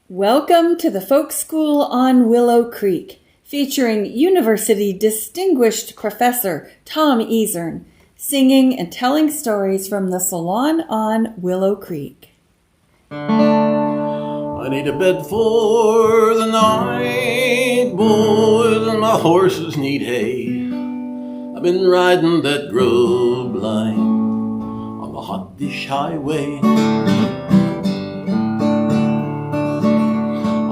Welcome to the Folk School on Willow Creek, featuring University Distinguished Professor Tom Ezern, singing and telling stories from the salon on Willow Creek. I need a bed for the night, boys, and my horses need hay. I've been riding that grub line on the Hotdish highway.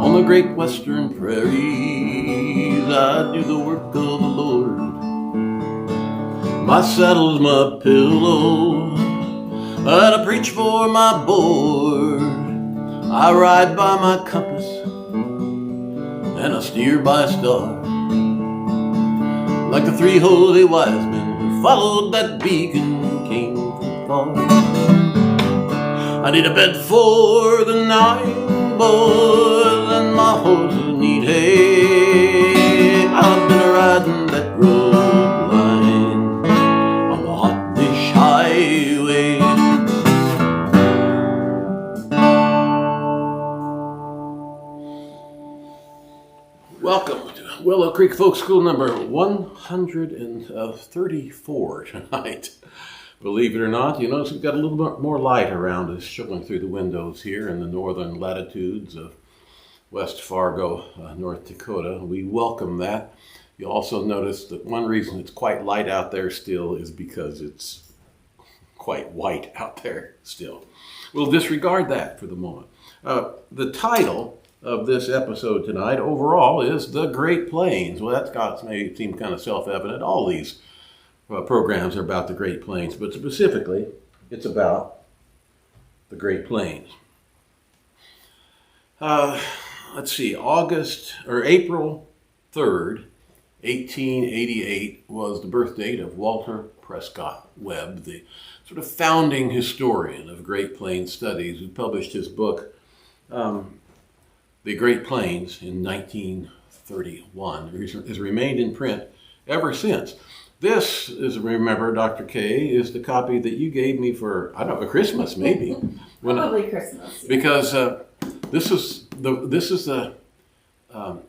On the great western prairies, I do the work of the Lord. My saddle's my pillow, and I preach for my board. I ride by my compass, and I steer by a star, like the three holy wise men who followed that beacon and came from far. I need a bed for the night, boys, and my horses need hay. I've been riding that road line on the Hotdish highway. Welcome to Willow Creek Folk School number 134 tonight. Believe it or not, you notice we've got a little bit more light around us showing through the windows here in the northern latitudes of West Fargo, North Dakota. We welcome that. You also notice that one reason it's quite light out there still is because it's quite white out there still. We'll disregard that for the moment. The title of this episode tonight overall is The Great Plains. Well, that may seem kind of self-evident. All these programs are about the Great Plains, but specifically, it's about the Great Plains. Let's see, April 3rd, 1888 was the birth date of Walter Prescott Webb, the sort of founding historian of Great Plains studies, who published his book, The Great Plains, in 1931. It has remained in print ever since. This is, remember, Dr. K, is the copy that you gave me for, I don't know, Christmas maybe. Probably Christmas. Yeah. Because this is the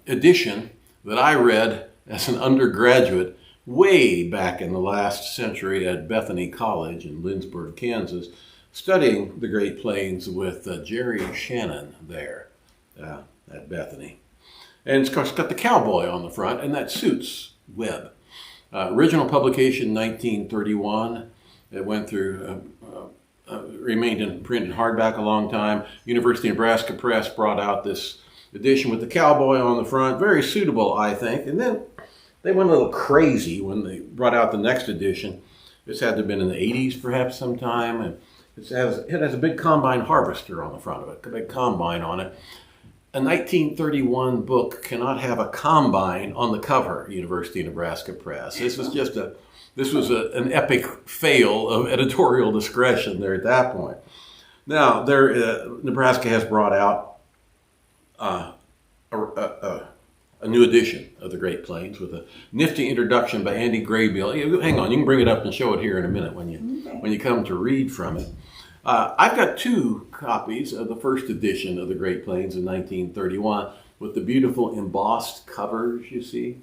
edition that I read as an undergraduate way back in the last century at Bethany College in Lindsborg, Kansas, studying the Great Plains with Jerry Shannon there at Bethany. And it's got the cowboy on the front, and that suits Webb. Original publication 1931. It went through, remained in print and hardback a long time. University of Nebraska Press brought out this edition with the cowboy on the front. Very suitable, I think. And then they went a little crazy when they brought out the next edition. This had to have been in the 80s perhaps sometime. And it has a big combine harvester on the front of it, a big combine on it. A 1931 book cannot have a combine on the cover, University of Nebraska Press. This was an epic fail of editorial discretion there at that point. Now, Nebraska has brought out a new edition of the Great Plains with a nifty introduction by Andy Graybill. Hang on, you can bring it up and show it here in a minute when you come to read from it. I've got two copies of the first edition of the Great Plains in 1931 with the beautiful embossed covers, you see.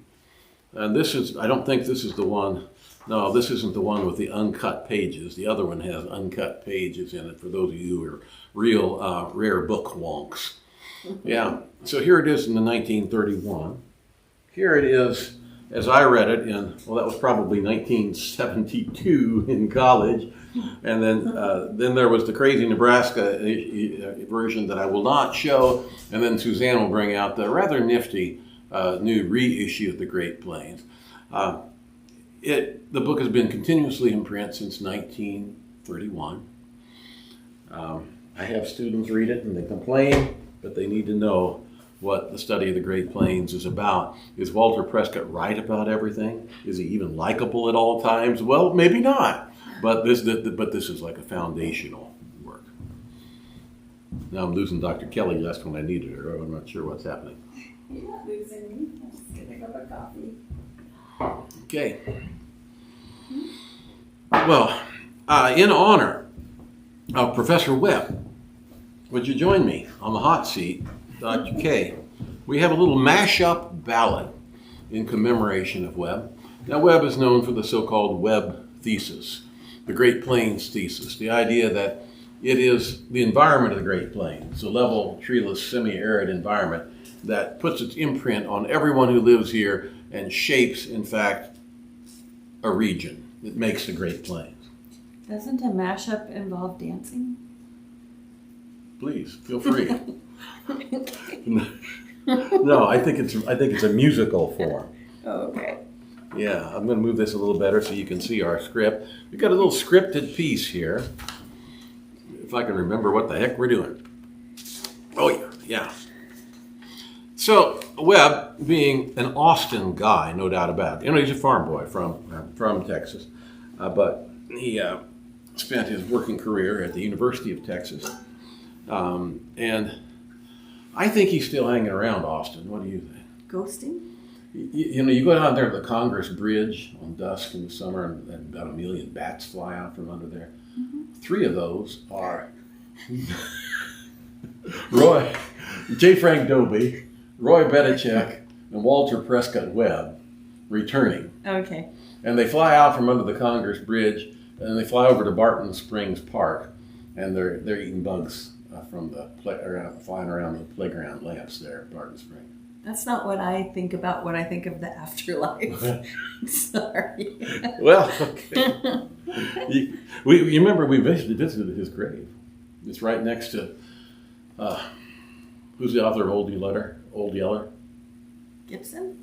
And I don't think this is the one. No, this isn't the one with the uncut pages. The other one has uncut pages in it for those of you who are real rare book wonks. Yeah, so here it is in the 1931. Here it is as I read it that was probably 1972 in college. And then there was the crazy Nebraska version that I will not show. And then Suzanne will bring out the rather nifty new reissue of the Great Plains. The book has been continuously in print since 1931. I have students read it and they complain, but they need to know what the study of the Great Plains is about. Is Walter Prescott right about everything? Is he even likable at all times? Well, maybe not. But this is like a foundational work. Now I'm losing Dr. Kelley just when I needed her. I'm not sure what's happening. You're not losing me. I'm just getting a cup of coffee. Okay. Well, in honor of Professor Webb, would you join me on the hot seat WCFS134.UK, we have a little mashup ballad in commemoration of Webb. Now, Webb is known for the so-called Webb thesis, the Great Plains thesis, the idea that it is the environment of the Great Plains, a level, treeless, semi-arid environment that puts its imprint on everyone who lives here and shapes, in fact, a region that makes the Great Plains. Doesn't a mashup involve dancing? Please, feel free. No, I think it's a musical form. Oh, okay. Yeah, I'm going to move this a little better so you can see our script. We've got a little scripted piece here. If I can remember what the heck we're doing. Oh, yeah. So, Webb, being an Austin guy, no doubt about it. He's a farm boy from Texas. But he spent his working career at the University of Texas. And I think he's still hanging around Austin. What do you think? Ghosting? You go down there to the Congress Bridge on dusk in the summer, and about 1 million bats fly out from under there. Mm-hmm. 3 of those are J. Frank Dobie, Roy Bedichek, and Walter Prescott Webb returning. Okay. And they fly out from under the Congress Bridge, and they fly over to Barton Springs Park, and they're eating bugs from the flying around the playground lamps there at Barton Springs. That's not what I think about when I think of the afterlife. Sorry. Well, okay. You remember we visited his grave. It's right next to, who's the author of Old Yeller? Gibson,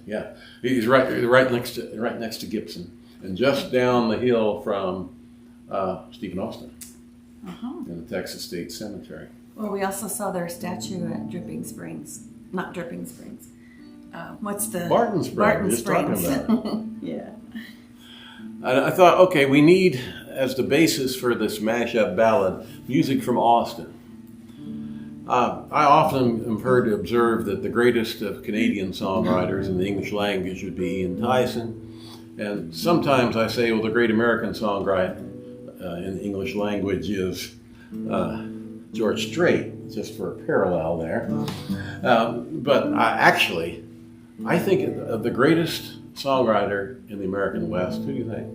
yeah. He's right next to Gibson, and just down the hill from Stephen Austin in the Texas State Cemetery. Well, we also saw their statue at Dripping Springs. Not Dripping Springs. What's the... Barton Springs. Barton Just Springs. talking about it. Yeah. I thought, okay, we need, as the basis for this mashup ballad, music from Austin. I often am heard to observe that the greatest of Canadian songwriters in the English language would be Ian Tyson. And sometimes I say, well, the great American songwriter in the English language is George Strait, just for a parallel there. But I think of the greatest songwriter in the American West. Who do you think?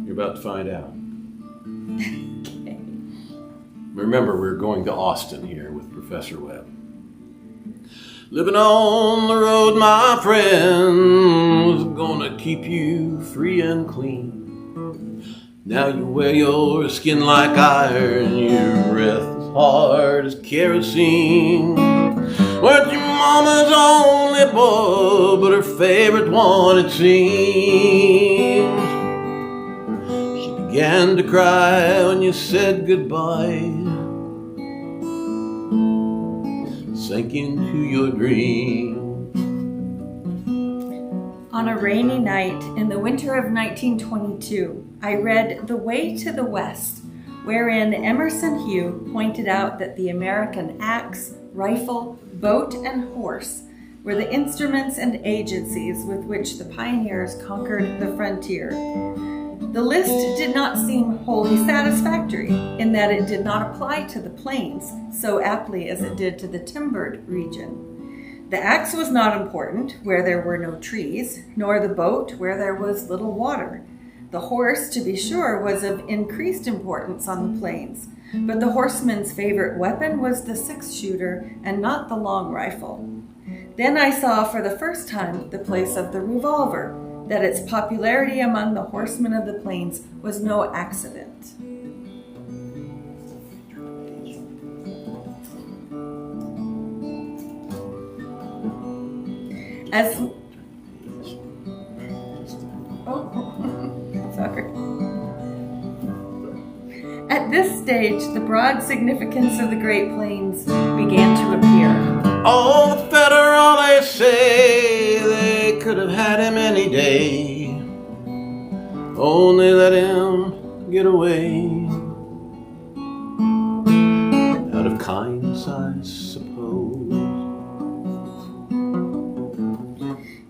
You're about to find out. Okay. Remember, we're going to Austin here with Professor Webb. Living on the road, my friend, was gonna keep you free and clean. Now you wear your skin like iron, your breath as hard as kerosene. Weren't your mama's only boy, but her favorite one it seems. She began to cry when you said goodbye, sank into your dream. On a rainy night in the winter of 1922, I read The Way to the West, wherein Emerson Hugh pointed out that the American axe, rifle, boat, and horse were the instruments and agencies with which the pioneers conquered the frontier. The list did not seem wholly satisfactory in that it did not apply to the plains so aptly as it did to the timbered region. The axe was not important where there were no trees, nor the boat where there was little water. The horse, to be sure, was of increased importance on the plains, but the horseman's favorite weapon was the 6-shooter and not the long rifle. Then I saw for the first time the place of the revolver, that its popularity among the horsemen of the plains was no accident. Sorry. At this stage, the broad significance of the Great Plains began to appear. Oh, the Federal, they say they could have had him any day. Only let him get away. Out of kindness, I suppose.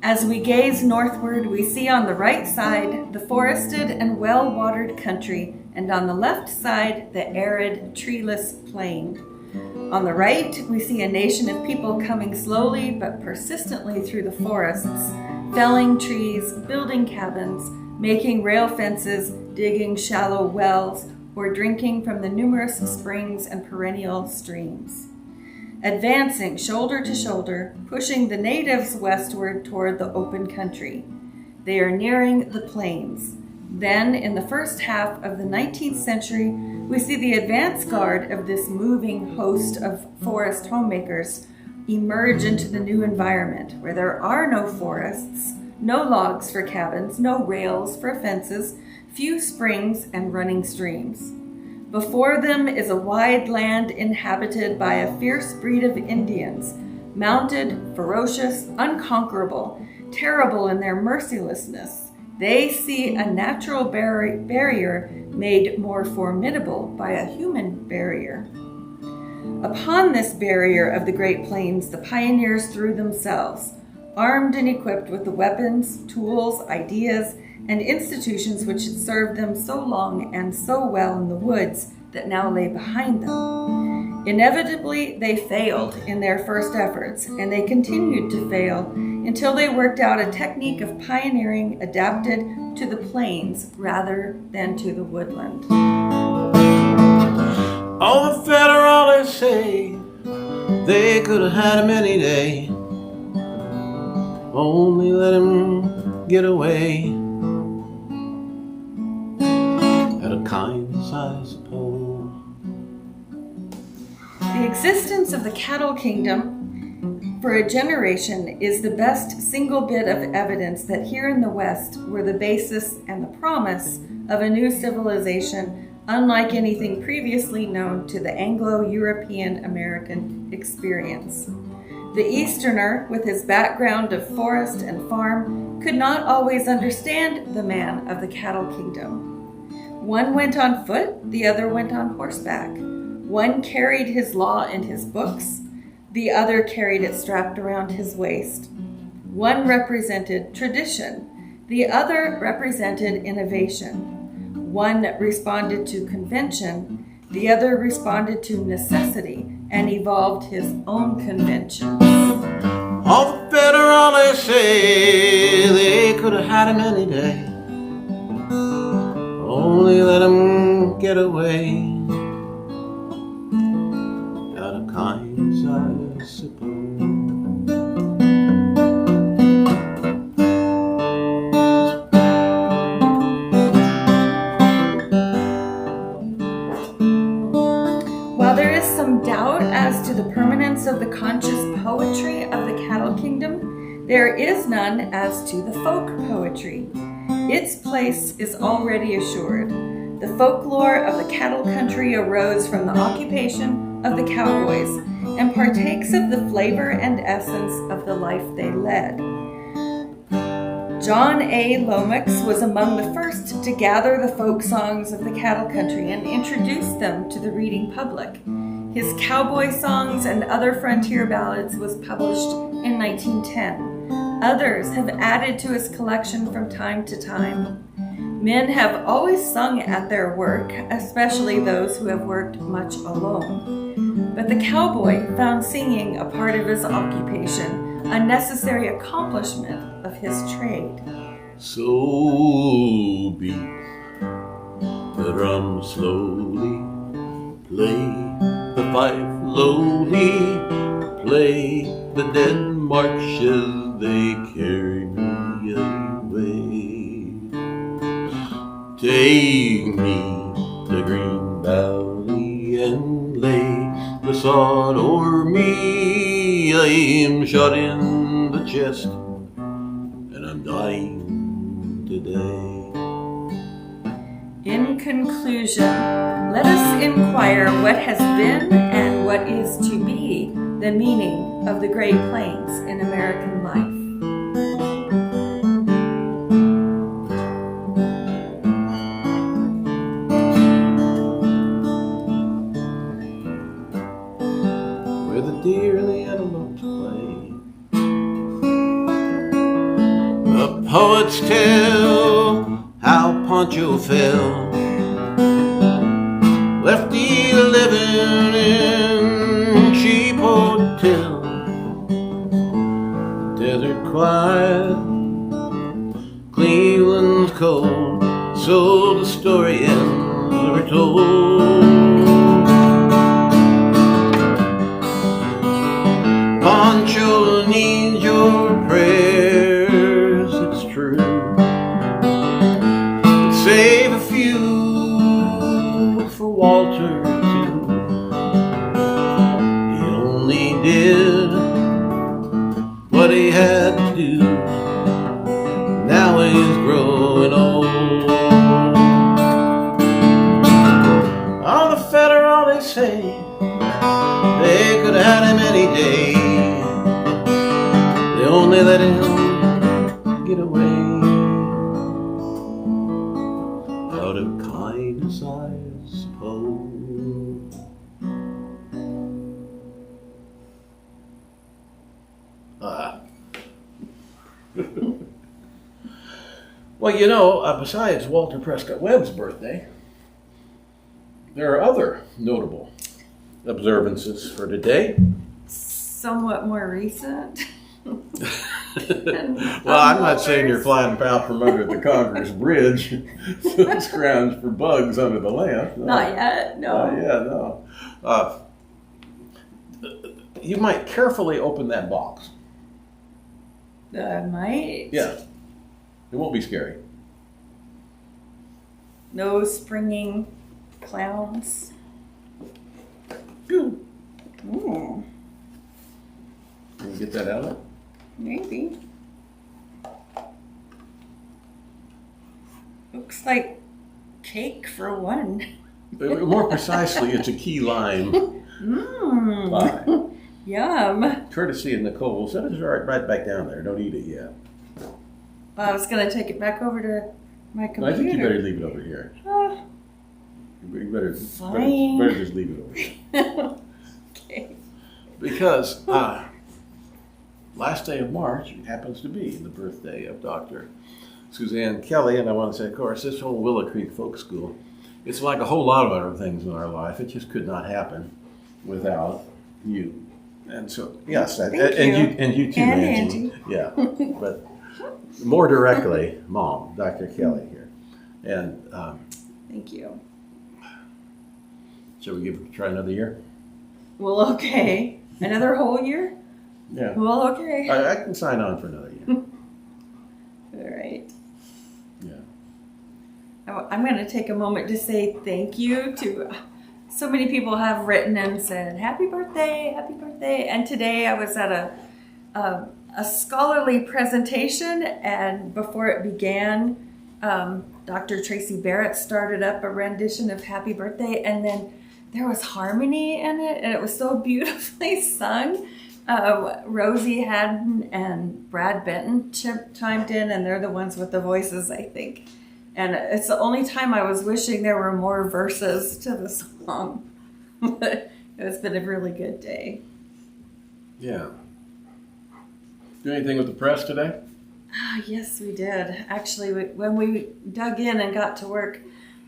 As we gaze northward, we see on the right side the forested and well-watered country and on the left side, the arid, treeless plain. On the right, we see a nation of people coming slowly but persistently through the forests, felling trees, building cabins, making rail fences, digging shallow wells, or drinking from the numerous springs and perennial streams. Advancing shoulder to shoulder, pushing the natives westward toward the open country. They are nearing the plains. Then, in the first half of the 19th century, we see the advance guard of this moving host of forest homemakers emerge into the new environment, where there are no forests, no logs for cabins, no rails for fences, few springs and running streams. Before them is a wide land inhabited by a fierce breed of Indians, mounted, ferocious, unconquerable, terrible in their mercilessness. They see a natural barrier made more formidable by a human barrier. Upon this barrier of the Great Plains, the pioneers threw themselves, armed and equipped with the weapons, tools, ideas, and institutions which had served them so long and so well in the woods that now lay behind them. Inevitably, they failed in their first efforts, and they continued to fail until they worked out a technique of pioneering adapted to the plains rather than to the woodland. All the Federalists say they could have had him any day, only let him get away. Out of kindness, I suppose. The existence of the cattle kingdom for a generation is the best single bit of evidence that here in the West were the basis and the promise of a new civilization unlike anything previously known to the Anglo-European American experience. The Easterner, with his background of forest and farm, could not always understand the man of the cattle kingdom. One went on foot, the other went on horseback. One carried his law in his books, the other carried it strapped around his waist. One represented tradition, the other represented innovation. One responded to convention, the other responded to necessity and evolved his own conventions. All the Federalists say they could have had him any day, only let him get away. Out of kindness, I suppose. While there is some doubt as to the permanence of the conscious poetry of the cattle kingdom, there is none as to the folk poetry. Its place is already assured. The folklore of the cattle country arose from the occupation of the cowboys and partakes of the flavor and essence of the life they led. John A. Lomax was among the first to gather the folk songs of the cattle country and introduce them to the reading public. His cowboy songs and other frontier ballads was published in 1910. Others have added to his collection from time to time. Men have always sung at their work, especially those who have worked much alone. But the cowboy found singing a part of his occupation, a necessary accomplishment of his trade. So beat the drum slowly, play the fife lowly, play the dead march as they carry me away. Take me to Green Valley and lay the sod o'er me. I'm shot in the chest and I'm dying today. In conclusion, let us inquire what has been and what is to be the meaning of the Great Plains in American life. Where the deer and the antelopes play, the poets tell how Pancho fell lefty living in cheap hotel, desert quiet, Cleveland's cold, so the story ends are told. Poncho needs your prayers, it's true. Save a few for Walter too. He only did what he had to do. Now he's growing old. On the Federal they say they could have had him any day. They only let him get away. Out of kindness, I suppose. Well, you know, besides Walter Prescott Webb's birthday, there are other notable observances for today. Somewhat more recent. Well, I'm not saying you're flying out from under the Congress Bridge to scrounge for bugs under the lamp. No. Not yet, no. Not yet, no. You might carefully open that box. I might. Yeah. It won't be scary. No springing clowns. Good. Ooh, Can you get that out? maybe. Looks like cake for one. More precisely, it's a key lime Mmm. pie. Yum. Courtesy of Nicole. Set it right back down there. Don't eat it yet. Well, I was going to take it back over to my computer. I think you better leave it over here. You better just leave it over here. Okay. Because last day of March happens to be the birthday of Dr. Suzanne Kelley, and I want to say, of course, this whole Willow Creek Folk School, it's like a whole lot of other things in our life. It just could not happen without you. And so, yes, and you too, and Angie. Yeah, but more directly, Mom, Dr. Kelley here. And Thank you. shall we try another year? Well, okay. Another whole year? Yeah. Well, okay. I can sign on for another year. All right. Yeah. I'm going to take a moment to say thank you to so many people have written and said, happy birthday. And today I was at a scholarly presentation, and before it began, Dr. Tracy Barrett started up a rendition of Happy Birthday, and then there was harmony in it, and it was so beautifully sung. Rosie Haddon and Brad Benton chimed in, and they're the ones with the voices, I think. And it's the only time I was wishing there were more verses to the song. But it's been a really good day. Yeah. Do anything with the press today? Yes, we did. Actually, when we dug in and got to work,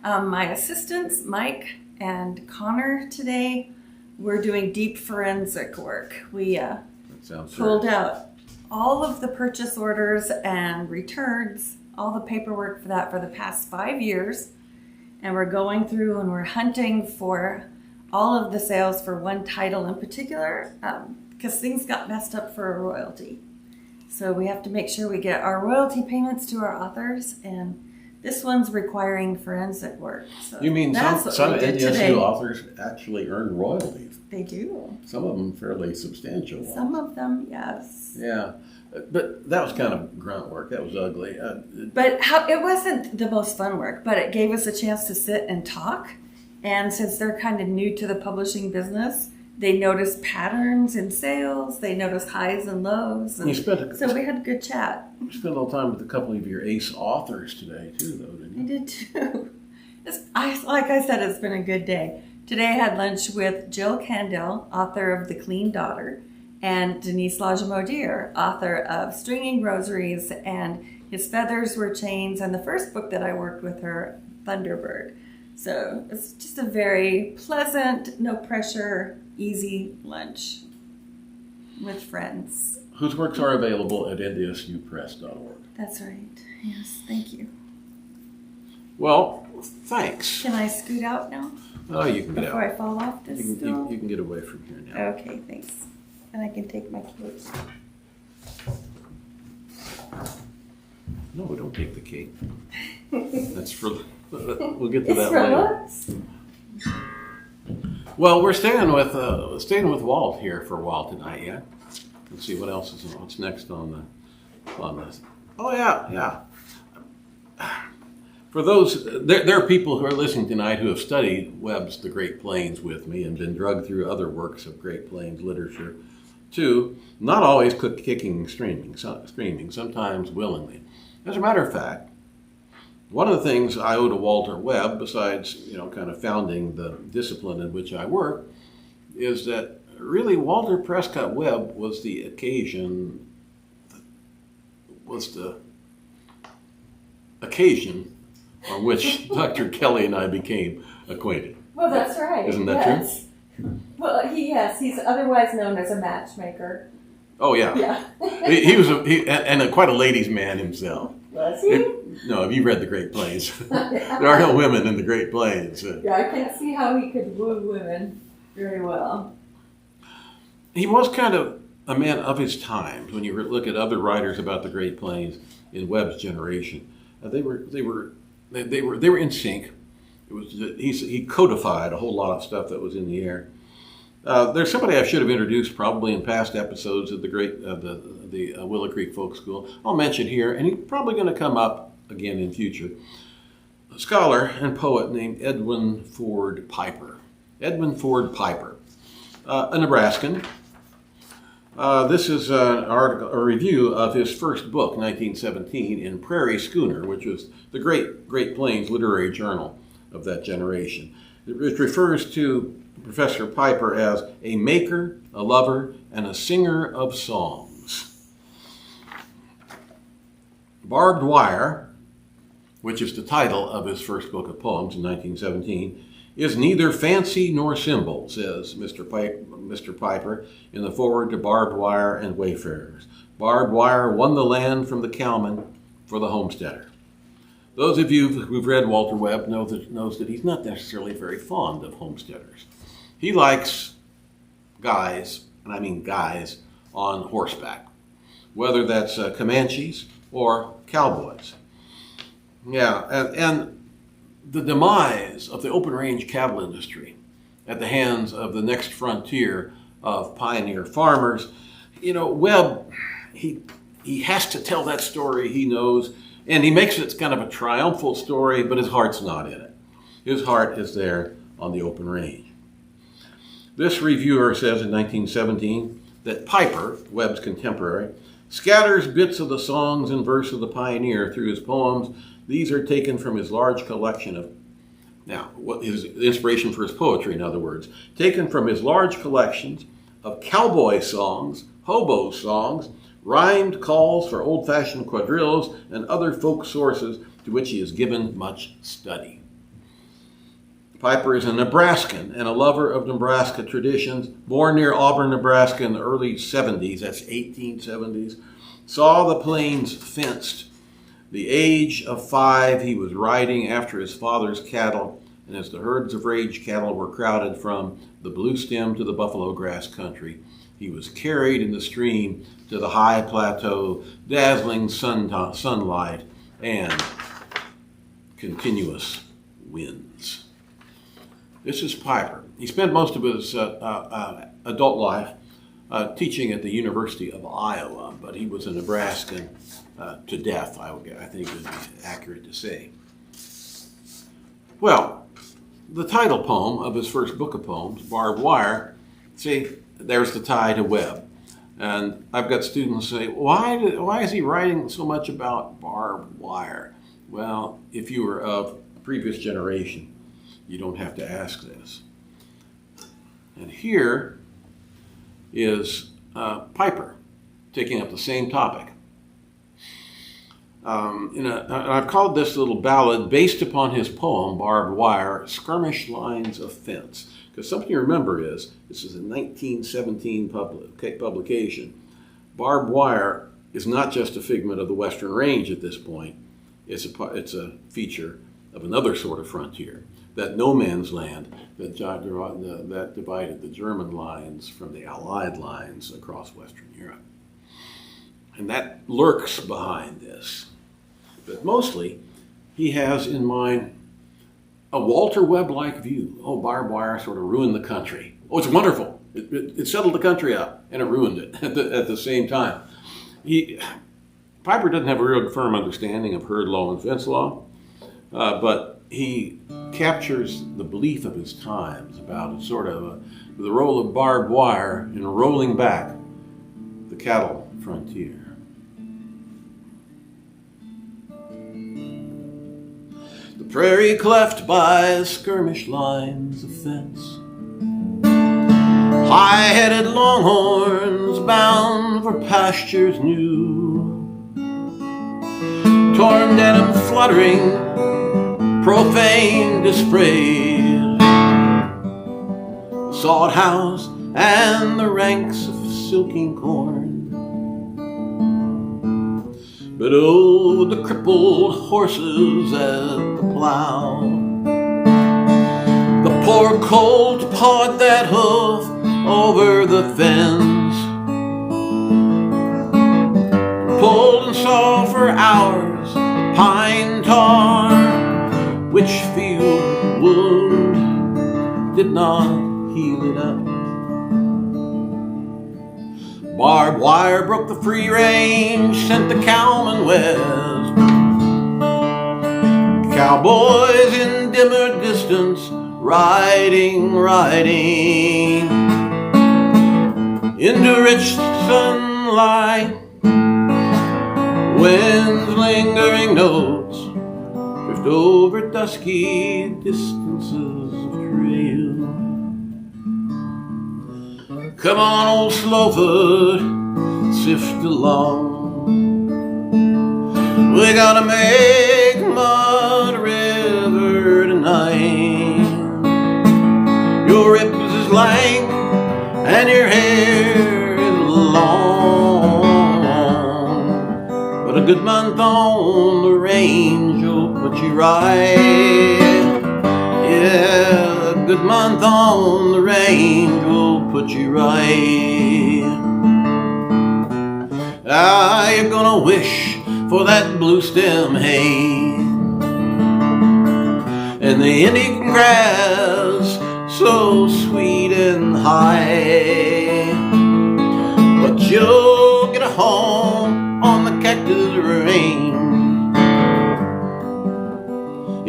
my assistants, Mike and Connor, today, we're doing deep forensic work. We pulled out all of the purchase orders and returns, all the paperwork for that for the past 5 years. And we're going through and we're hunting for all of the sales for one title in particular, because things got messed up for a royalty. So we have to make sure we get our royalty payments to our authors, and this one's requiring forensic work. So You mean some today. NDSU authors actually earn royalties? They do. Some of them fairly substantial ones. Some of them, yes. Yeah, but that was kind of grunt work. That was ugly. But it wasn't the most fun work, but it gave us a chance to sit and talk. And since they're kind of new to the publishing business, they noticed patterns in sales. They noticed highs and lows. And so we had a good chat. You spent a little time with a couple of your ace authors today, too, though, didn't you? I did, too. Like I said, it's been a good day. Today I had lunch with Jill Candell, author of The Clean Daughter, and Denise Lajamodier, author of Stringing Rosaries and His Feathers Were Chains, and the first book that I worked with her, Thunderbird. So it's just a very pleasant, no pressure, easy lunch with friends. Whose works are available at ndsUpress.org. That's right. Yes, thank you. Well, thanks. Can I scoot out now? Oh, you can get Before out. I fall off this stool? You can get away from here now. Okay, thanks. And I can take my cake. No, don't take the cake. That's for. We'll get to that It's later. Looks. Well, we're staying with Walt here for a while tonight. Yeah. Let's see what else is what's next on this. Oh yeah. For those, there are people who are listening tonight who have studied Webb's The Great Plains with me and been drugged through other works of Great Plains literature, too. Not always kicking and screaming, sometimes willingly. As a matter of fact, one of the things I owe to Walter Webb, besides kind of founding the discipline in which I work, is that really Walter Prescott Webb was the occasion on which Dr. Kelley and I became acquainted. Well, that's right. Isn't that true? Well, he's otherwise known as a matchmaker. Oh yeah. Yeah. he was quite a ladies' man himself. Was he? Have you read The Great Plains? There are no women in the Great Plains. Yeah, I can't see how he could woo women very well. He was kind of a man of his times. When you look at other writers about the Great Plains in Webb's generation, they were in sync. He codified a whole lot of stuff that was in the air. There's somebody I should have introduced probably in past episodes of the Willow Creek Folk School. I'll mention here, and he's probably going to come up again in future. A scholar and poet named Edwin Ford Piper. Edwin Ford Piper, a Nebraskan. This is a review of his first book, 1917, in Prairie Schooner, which was the Great Plains literary journal of that generation. It refers to Professor Piper as a maker, a lover, and a singer of songs. Barbed Wire, which is the title of his first book of poems in 1917, is neither fancy nor symbol, says Mr. Piper in the foreword to Barbed Wire and Wayfarers. Barbed Wire won the land from the cowman for the homesteader. Those of you who've read Walter Webb knows that he's not necessarily very fond of homesteaders. He likes guys, and I mean guys, on horseback, whether that's Comanches or cowboys. Yeah, and the demise of the open range cattle industry at the hands of the next frontier of pioneer farmers, Webb, he has to tell that story, he knows, and he makes it kind of a triumphal story, but his heart's not in it. His heart is there on the open range. This reviewer says in 1917 that Piper, Webb's contemporary, scatters bits of the songs and verse of the pioneer through his poems. These are taken from his large collection of, what is inspiration for his poetry, in other words, taken from his large collections of cowboy songs, hobo songs, rhymed calls for old-fashioned quadrilles, and other folk sources to which he has given much study. Piper is a Nebraskan and a lover of Nebraska traditions, born near Auburn, Nebraska in the early 70s, that's 1870s, saw the plains fenced. The age of 5, he was riding after his father's cattle, and as the herds of range cattle were crowded from the Blue Stem to the buffalo grass country, he was carried in the stream to the high plateau, dazzling sunlight, and continuous winds. This is Piper. He spent most of his adult life teaching at the University of Iowa, but he was a Nebraskan to death, I think would be accurate to say. Well, the title poem of his first book of poems, Barbed Wire, see, there's the tie to Webb. And I've got students say, why is he writing so much about barbed wire? Well, if you were of a previous generation, you don't have to ask this. And here is Piper taking up the same topic. And I've called this little ballad based upon his poem, Barbed Wire, Skirmish Lines of Fence. Because something you remember is, this is a 1917 publication. Barbed Wire is not just a figment of the Western Range at this point. It's a feature of another sort of frontier, that no man's land that divided the German lines from the Allied lines across Western Europe. And that lurks behind this. But mostly, he has in mind a Walter Webb-like view. Oh, barbed wire sort of ruined the country. Oh, it's wonderful. It settled the country up, and it ruined it at the same time. Piper doesn't have a real firm understanding of herd law and fence law, but he captures the belief of his times about the role of barbed wire in rolling back the cattle frontier. The prairie cleft by skirmish lines of fence, high-headed longhorns bound for pastures new, torn denim fluttering, profane dispraise, the sod house and the ranks of silking corn. But oh, the crippled horses at the plow, the poor colt pawed that hoof over the fence, pulled and saw for hours the pine tar, which field wound did not heal it up. Barbed wire broke the free range, sent the cowman west. Cowboys in dimmer distance, riding into rich sunlight. Wind's lingering notes drift over dusky distances of trail. Come on, old Slowfoot, sift along. We gotta make Mud River tonight. Your ribs is lank and your hair is long, but a good month on the range will put you right. Yeah, a good month on the range will put you right. Ah, you're gonna wish for that blue stem hay and the Indian grass so sweet and high, but you'll get a home on the cactus range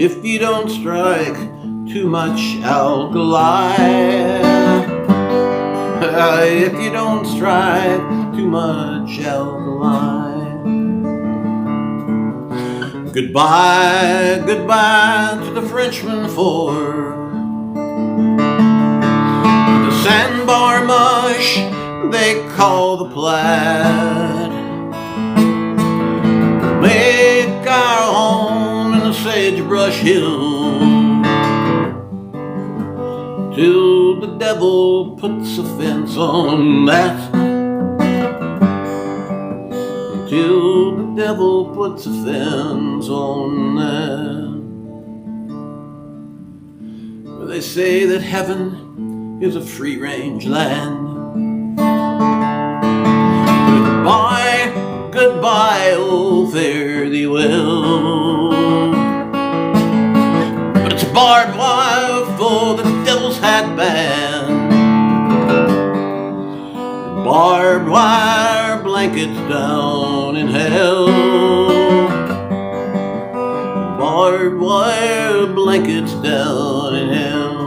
if you don't strike too much alkali. If you don't strike too much alkali. Goodbye, goodbye to the Frenchman Fork, the sandbar mush they call the Platte. We'll make our home in the sagebrush hill till the devil puts a fence on that. Till the devil puts a fence on that. They say that heaven is a free-range land. Goodbye, goodbye, oh fare thee well. But it's barbed wire for the devil's hat band, barbed wire blankets down in hell, barbed wire blankets down in hell.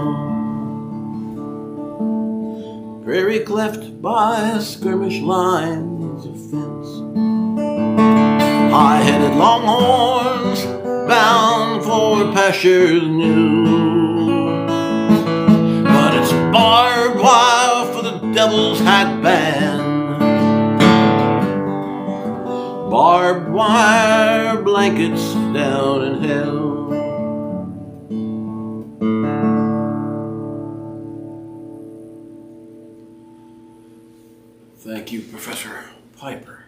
Prairie cleft by skirmish lines of fence, high-headed longhorns bound for pastures new, but it's barbed wire for the devil's hat band, barbed wire blankets down in hell. Thank you, Professor Piper.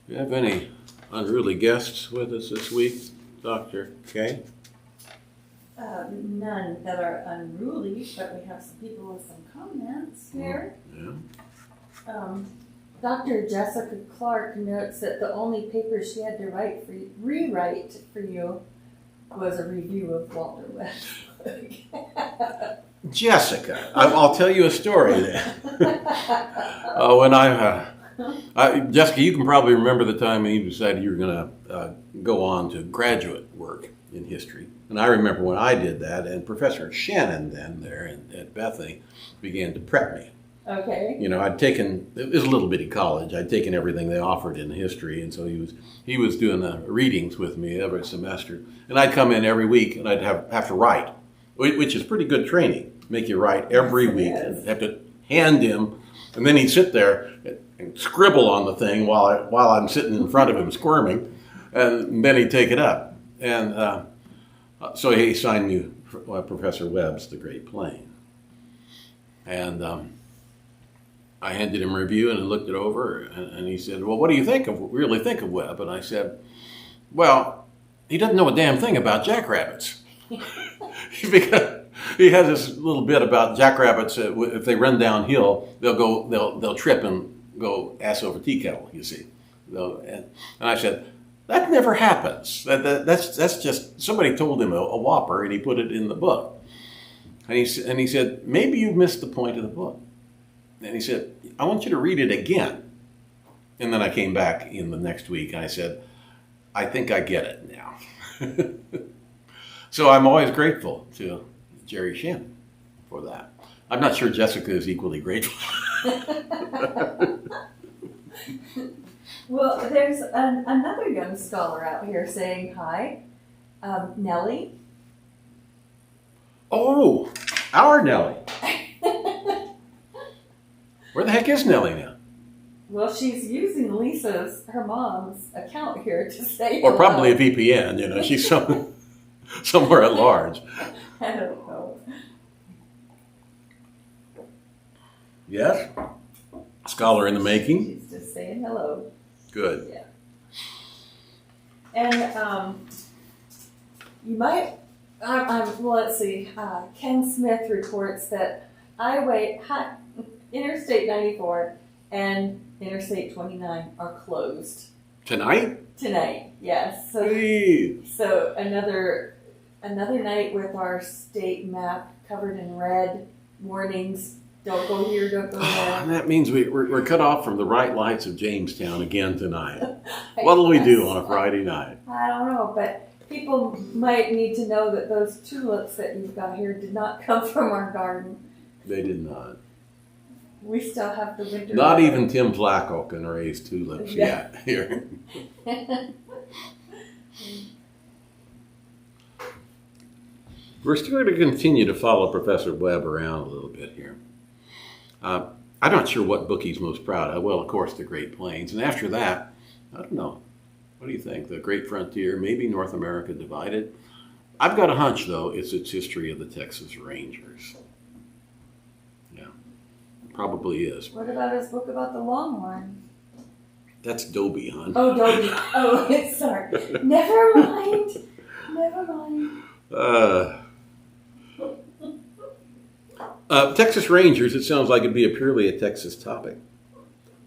Do you have any unruly guests with us this week, Dr. Kay? None that are unruly, but we have some people with some comments here. Yeah. Dr. Jessica Clark notes that the only paper she had to rewrite for you was a review of Walter Webb. Jessica, I'll tell you a story then. Jessica, you can probably remember the time you decided you were going to go on to graduate work in history. And I remember when I did that, and Professor Shannon then there at Bethany began to prep me. Okay. You know, it was a little bitty college. I'd taken everything they offered in history, and so he was doing the readings with me every semester. And I'd come in every week, and I'd have to write, which is pretty good training. Make you write every week, and have to hand him, and then he'd sit there and scribble on the thing while I'm sitting in front of him squirming, and then he'd take it up. And so he assigned me Professor Webb's The Great Plain. And I handed him a review, and he looked it over, and he said, well, what do you really think of Webb? And I said, well, he doesn't know a damn thing about jackrabbits. Because he has this little bit about jackrabbits, if they run downhill, they'll trip and go ass over tea kettle, you see. And I said, that never happens. That's just, somebody told him a whopper, and he put it in the book. And he said, maybe you've missed the point of the book. And he said, I want you to read it again. And then I came back in the next week, and I said, I think I get it now. So I'm always grateful to Jerry Shannon for that. I'm not sure Jessica is equally grateful. Well, there's another young scholar out here saying hi, Nellie. Oh, our Nellie. Where the heck is Nellie now? Well, she's using her mom's account here to say Or probably a VPN, you know, she's somewhere at large. I don't know. Yes? Scholar in the making? She's just saying hello. Good. Yeah. And you might, well, let's see, Ken Smith reports that Interstate 94 and Interstate 29 are closed. Tonight? Tonight, yes. So, Hey. so another night with our state map covered in red, warnings, don't go here, don't go there. That means we're cut off from the bright lights of Jamestown again tonight. What'll we do on a Friday night? I don't know, but people might need to know that those tulips that you've got here did not come from our garden. They did not. We still have the winter. Not weather. even Tim Flacco can raise tulips yet here. We're still going to continue to follow Professor Webb around a little bit here. I'm not sure what book he's most proud of. Well, of course, The Great Plains. And after that, I don't know. What do you think? The Great Frontier, maybe North America Divided? I've got a hunch, though, it's its history of the Texas Rangers. Yeah, probably is. What about his book about the Longhorn? That's Dobie, hon. Oh, Dobie. Oh, sorry. Never mind. Never mind. Texas Rangers, it sounds like it'd be purely a Texas topic.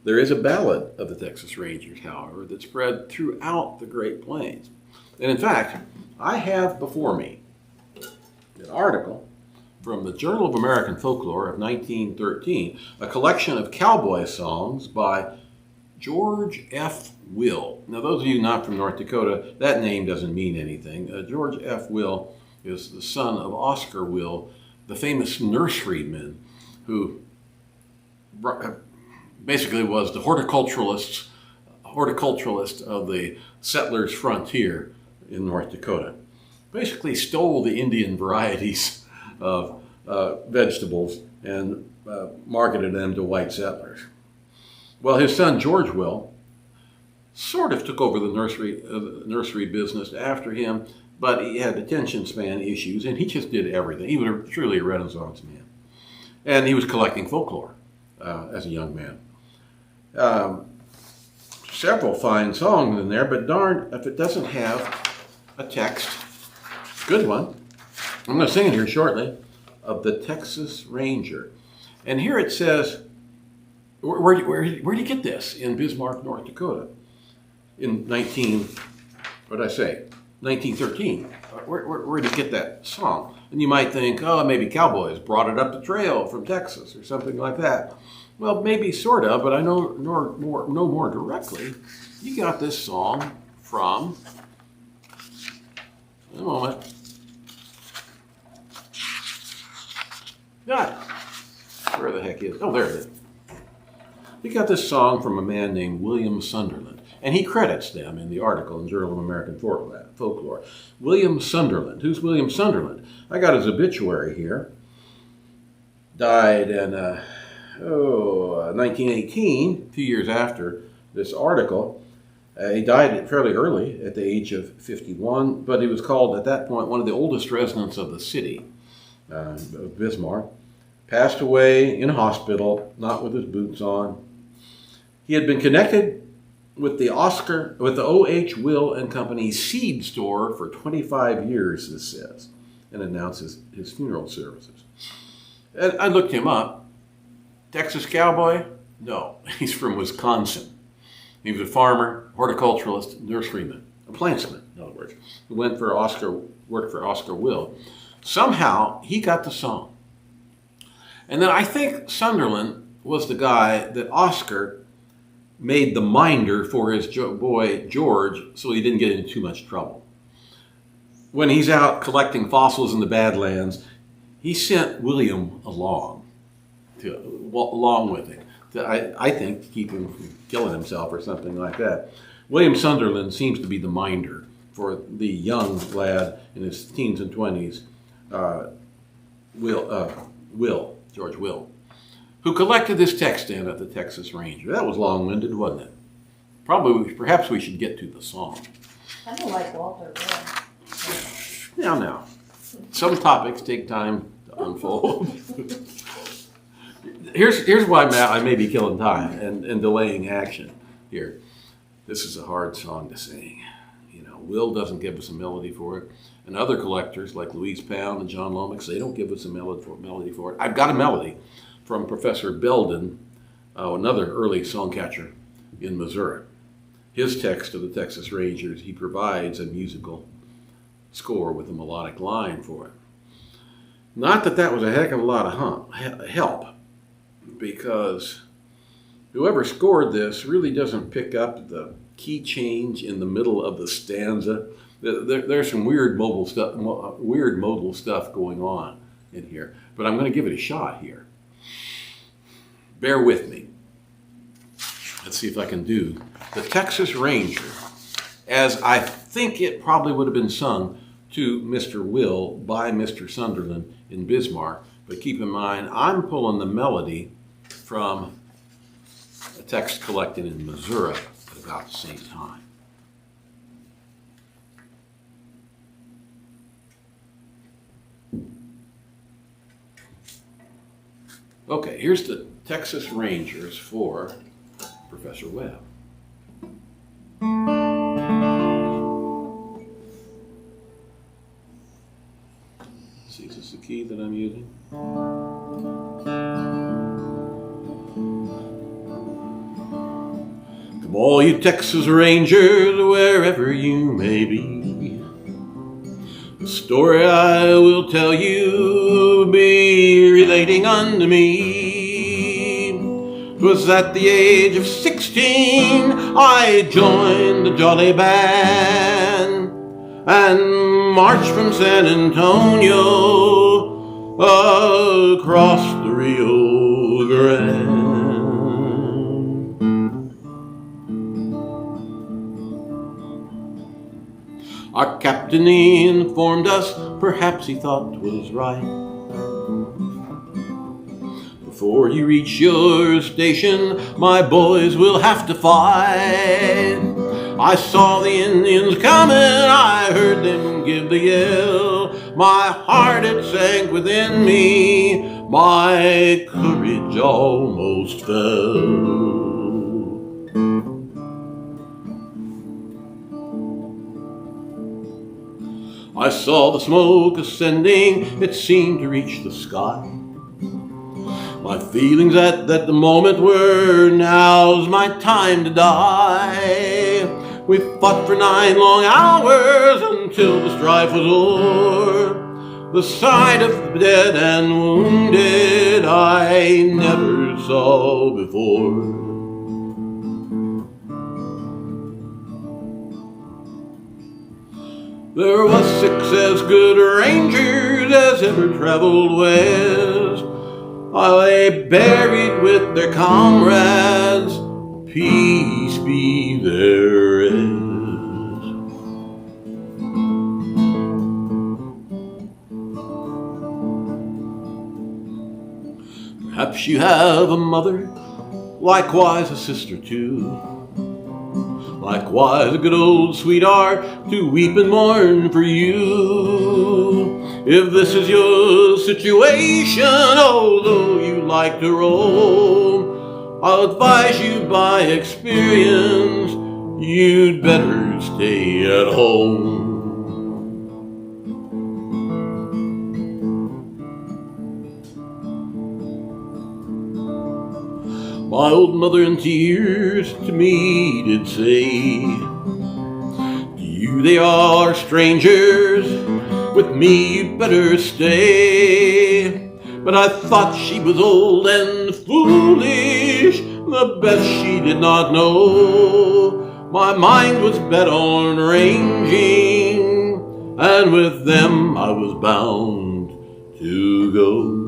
There is a ballad of the Texas Rangers, however, that spread throughout the Great Plains. And in fact, I have before me an article from the Journal of American Folklore of 1913, a collection of cowboy songs by George F. Will. Now, those of you not from North Dakota, that name doesn't mean anything. George F. Will is the son of Oscar Will, the famous nurseryman who basically was the horticulturalist of the settlers' frontier in North Dakota. Basically stole the Indian varieties of vegetables and marketed them to white settlers. Well, his son George Will sort of took over the nursery business after him, but he had attention span issues, and he just did everything. He was truly a Renaissance man. And he was collecting folklore as a young man. Several fine songs in there, but darn if it doesn't have a text, good one, I'm going to sing it here shortly, of the Texas Ranger. And here it says, where do you get this? In Bismarck, North Dakota. In 1913. Where did you get that song? And you might think, oh, maybe cowboys brought it up the trail from Texas or something like that. Well, maybe sort of, but I know more directly. You got this song from, a moment. Got it. Where the heck is it? Oh, there it is. You got this song from a man named William Sunderland, and he credits them in the article in Journal of American Folklore. William Sunderland. Who's William Sunderland? I got his obituary here. Died in 1918, 2 years after this article. He died fairly early, at the age of 51, but he was called at that point one of the oldest residents of the city of Bismarck. Passed away in a hospital, not with his boots on. He had been connected with the O.H. Will and Company seed store for 25 years, this says, and announces his funeral services. And I looked him up. Texas cowboy? No, he's from Wisconsin. He was a farmer, horticulturalist, nurseryman, a plantsman, in other words, who worked for Oscar Will. Somehow, he got the song. And then I think Sunderland was the guy that Oscar made the minder for his boy George so he didn't get into too much trouble. When he's out collecting fossils in the Badlands, he sent William along with him. I think to keep him from killing himself or something like that. William Sunderland seems to be the minder for the young lad in his teens and 20s, George Will, who collected this text in at the Texas Ranger. That was long-winded, wasn't it? Perhaps we should get to the song. I don't like Walter Will. Now. Some topics take time to unfold. Here's why I may be killing time and delaying action here. This is a hard song to sing. Will doesn't give us a melody for it. And other collectors like Louise Pound and John Lomax, they don't give us a melody for it. I've got a melody from Professor Belden, another early songcatcher in Missouri. His text of the Texas Rangers, he provides a musical score with a melodic line for it. Not that was a heck of a lot of help, because whoever scored this really doesn't pick up the key change in the middle of the stanza. There's some weird modal stuff going on in here, but I'm going to give it a shot here. Bear with me. Let's see if I can do the Texas Ranger as I think it probably would have been sung to Mr. Will by Mr. Sunderland in Bismarck. But keep in mind, I'm pulling the melody from a text collected in Missouri at about the same time. Okay, here's the Texas Rangers for Professor Webb. See, is this the key that I'm using? Come all you Texas Rangers, wherever you may be, the story I will tell you will be relating unto me. 'Twas at the age of 16 I joined the Jolly Band and marched from San Antonio across the Rio Grande. Our captain informed us, perhaps he thought 'twas right, before you reach your station, my boys will have to fight. I saw the Indians coming, I heard them give the yell. My heart it sank within me, my courage almost fell. I saw the smoke ascending, it seemed to reach the sky. My feelings at that moment were, now's my time to die. We fought for 9 long hours until the strife was o'er. The sight of the dead and wounded I never saw before. There was 6 as good rangers as ever traveled west. I lay buried with their comrades, peace be their rest. Perhaps you have a mother, likewise a sister too. Likewise a good old sweetheart to weep and mourn for you. If this is your situation, although you like to roam, I'll advise you by experience, you'd better stay at home. My old mother in tears to me did say, to you they are strangers, with me you'd better stay. But I thought she was old and foolish, the best she did not know. My mind was bent on ranging, and with them I was bound to go.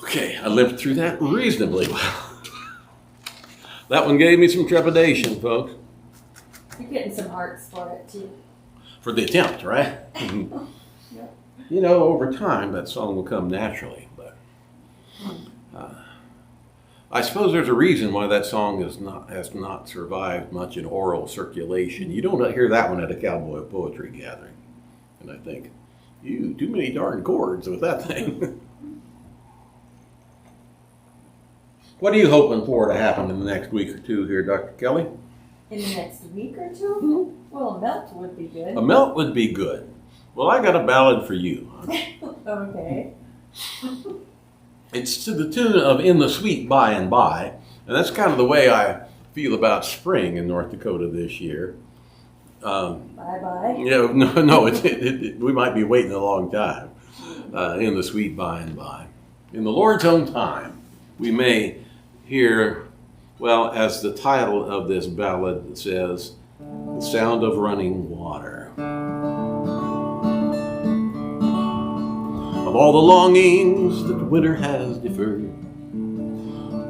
Okay, I lived through that reasonably well. That one gave me some trepidation, folks. You're getting some hearts for it, too. For the attempt, right? Yep. You know, over time, that song will come naturally. But I suppose there's a reason why that song has not survived much in oral circulation. You don't hear that one at a cowboy poetry gathering. And I think, too many darn chords with that thing. What are you hoping for to happen in the next week or two here, Dr. Kelley? In the next week or two? Mm-hmm. Well, a melt would be good. A melt would be good. Well, I got a ballad for you. Okay. It's to the tune of In the Sweet By and By, and that's kind of the way I feel about spring in North Dakota this year. Bye-bye. Yeah, no, we might be waiting a long time. In the sweet by and by. In the Lord's own time, we may hear, well, as the title of this ballad says, the sound of running water. Of all the longings that winter has deferred,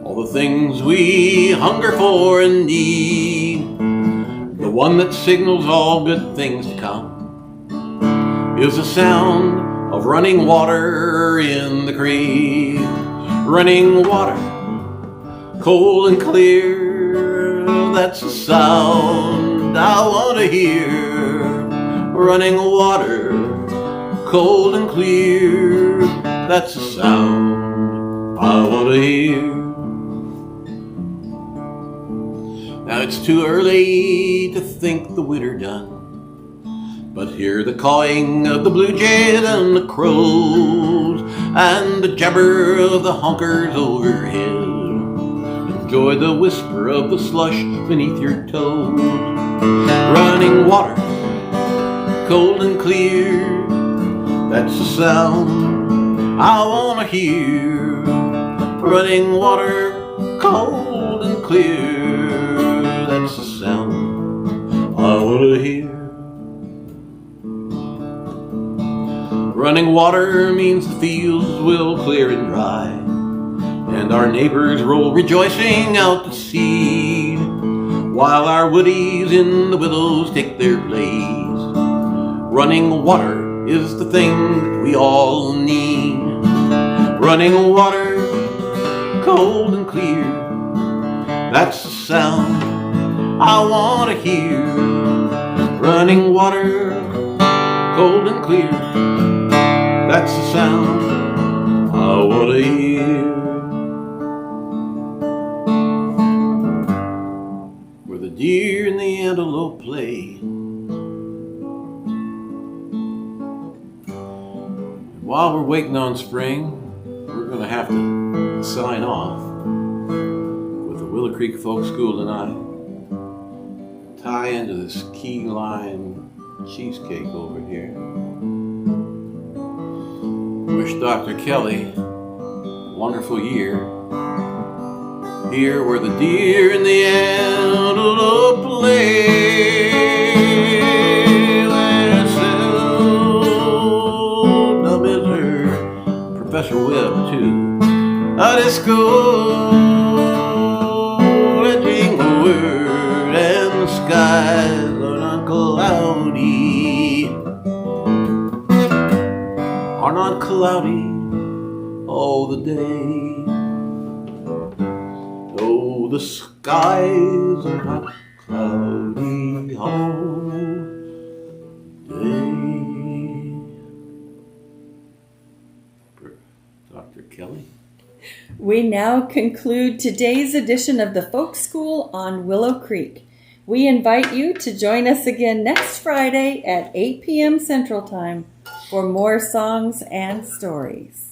all the things we hunger for and need, the one that signals all good things to come is the sound of running water in the creek. Running water, cold and clear, that's the sound I want to hear. Running water, cold and clear, that's the sound I want to hear. Now it's too early to think the winter done, but hear the cawing of the blue jays and the crows, and the jabber of the honkers overhead. Enjoy the whisper of the slush beneath your toes. Running water, cold and clear, that's the sound I want to hear. Running water, cold and clear, that's the sound I want to hear. Running water means the fields will clear and dry, and our neighbors roll rejoicing out to seed. while our woodies in the willows take their place. Running water is the thing that we all need. Running water, cold and clear, that's the sound I want to hear. Running water, cold and clear, that's the sound I want to hear. Where the deer and the antelope play, and while we're waiting on spring, we're going to have to sign off with the Willow Creek Folk School tonight. Tie into this key lime cheesecake over here. Wish Dr. Kelley a wonderful year. Here where the deer and the antelope play. Where seldom is heard Professor Webb too. A disco edging the word, and the skies are not cloudy. Are not cloudy all the day. Oh, the skies are not cloudy all day. Dr. Kelley? We now conclude today's edition of the Folk School on Willow Creek. We invite you to join us again next Friday at 8 p.m. Central Time for more songs and stories.